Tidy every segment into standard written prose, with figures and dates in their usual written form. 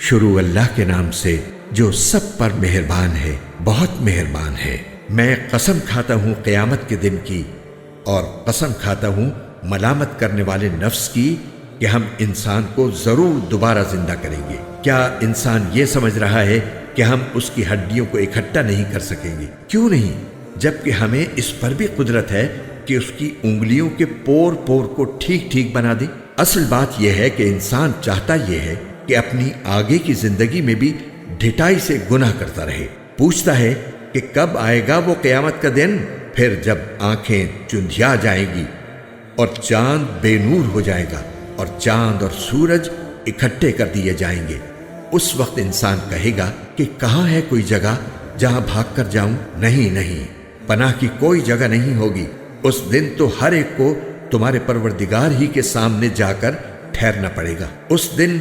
شروع اللہ کے نام سے جو سب پر مہربان ہے، بہت مہربان ہے۔ میں قسم کھاتا ہوں قیامت کے دن کی، اور قسم کھاتا ہوں ملامت کرنے والے نفس کی کہ ہم انسان کو ضرور دوبارہ زندہ کریں گے۔ کیا انسان یہ سمجھ رہا ہے کہ ہم اس کی ہڈیوں کو اکٹھا نہیں کر سکیں گے؟ کیوں نہیں، جبکہ ہمیں اس پر بھی قدرت ہے کہ اس کی انگلیوں کے پور پور کو ٹھیک ٹھیک بنا دے۔ اصل بات یہ ہے کہ انسان چاہتا یہ ہے کہ اپنی آگے کی زندگی میں بھی ڈھٹائی سے گناہ کرتا رہے۔ پوچھتا ہے کہ کب آئے گا وہ قیامت کا دن، پھر جب آنکھیں چندھیا جائیں گی اور چاند بے نور ہو جائے گا اور چاند اور سورج اکٹھے کر دیے جائیں گے۔ اس وقت انسان کہے گا کہ کہاں ہے کوئی جگہ جہاں بھاگ کر جاؤں؟ نہیں، پناہ کی کوئی جگہ نہیں ہوگی۔ اس دن تو ہر ایک کو تمہارے پروردگار ہی کے سامنے جا کر ٹھہرنا پڑے گا۔ اس دن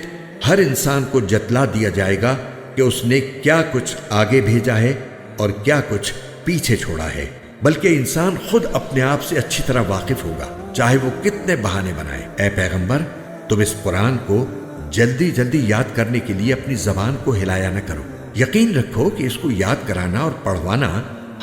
ہر انسان کو جتلا دیا جائے گا کہ اس نے کیا کچھ آگے بھیجا ہے اور کیا کچھ پیچھے چھوڑا ہے، بلکہ انسان خود اپنے آپ سے اچھی طرح واقف ہوگا، چاہے وہ کتنے بہانے بنائے۔ اے پیغمبر، تم اس قرآن کو جلدی جلدی یاد کرنے کے لیے اپنی زبان کو ہلایا نہ کرو۔ یقین رکھو کہ اس کو یاد کرانا اور پڑھوانا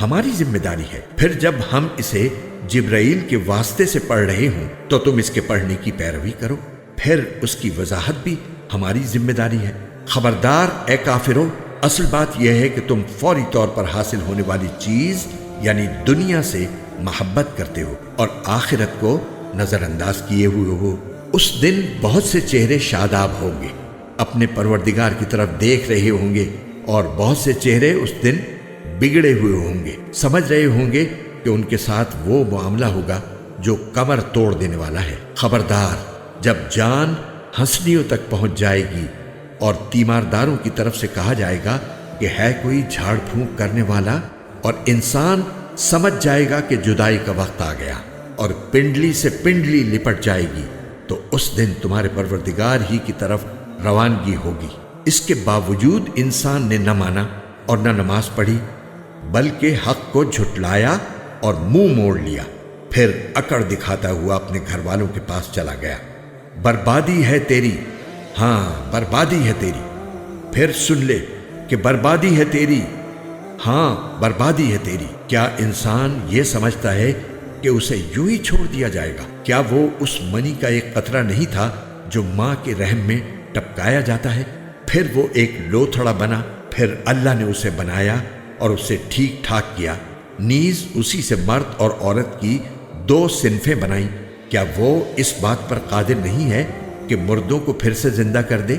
ہماری ذمہ داری ہے۔ پھر جب ہم اسے جبرائیل کے واسطے سے پڑھ رہے ہوں تو تم اس کے پڑھنے کی پیروی کرو، پھر اس کی وضاحت بھی ہماری ذمہ داری ہے۔ خبردار اے کافرو، اصل بات یہ ہے کہ تم فوری طور پر حاصل ہونے والی چیز یعنی دنیا سے محبت کرتے ہو اور آخرت کو نظر انداز کیے ہوئے ہو۔ اس دن بہت سے چہرے شاداب ہوں گے، اپنے پروردگار کی طرف دیکھ رہے ہوں گے، اور بہت سے چہرے اس دن بگڑے ہوئے ہوں گے، سمجھ رہے ہوں گے کہ ان کے ساتھ وہ معاملہ ہوگا جو کمر توڑ دینے والا ہے۔ خبردار، جب جان ہنسنیوں تک پہنچ جائے گی اور تیمارداروں کی طرف سے کہا جائے گا کہ ہے کوئی جھاڑ پھونک کرنے والا، اور انسان سمجھ جائے گا کہ جدائی کا وقت آ گیا اور پنڈلی سے پنڈلی لپٹ جائے گی، تو اس دن تمہارے پروردگار ہی کی طرف روانگی ہوگی۔ اس کے باوجود انسان نے نہ مانا اور نہ نماز پڑھی، بلکہ حق کو جھٹلایا اور منہ موڑ لیا، پھر اکڑ دکھاتا ہوا اپنے گھر والوں کے پاس چلا گیا۔ بربادی ہے تیری، ہاں بربادی ہے تیری، پھر سن لے کہ بربادی ہے تیری، ہاں بربادی ہے تیری۔ کیا انسان یہ سمجھتا ہے کہ اسے یوں ہی چھوڑ دیا جائے گا؟ کیا وہ اس منی کا ایک قطرہ نہیں تھا جو ماں کے رحم میں ٹپکایا جاتا ہے، پھر وہ ایک لوتھڑا بنا، پھر اللہ نے اسے بنایا اور اسے ٹھیک ٹھاک کیا، نیز اسی سے مرد اور عورت کی دو صنفیں بنائیں۔ کیا وہ اس بات پر قادر نہیں ہے کہ مردوں کو پھر سے زندہ کر دے؟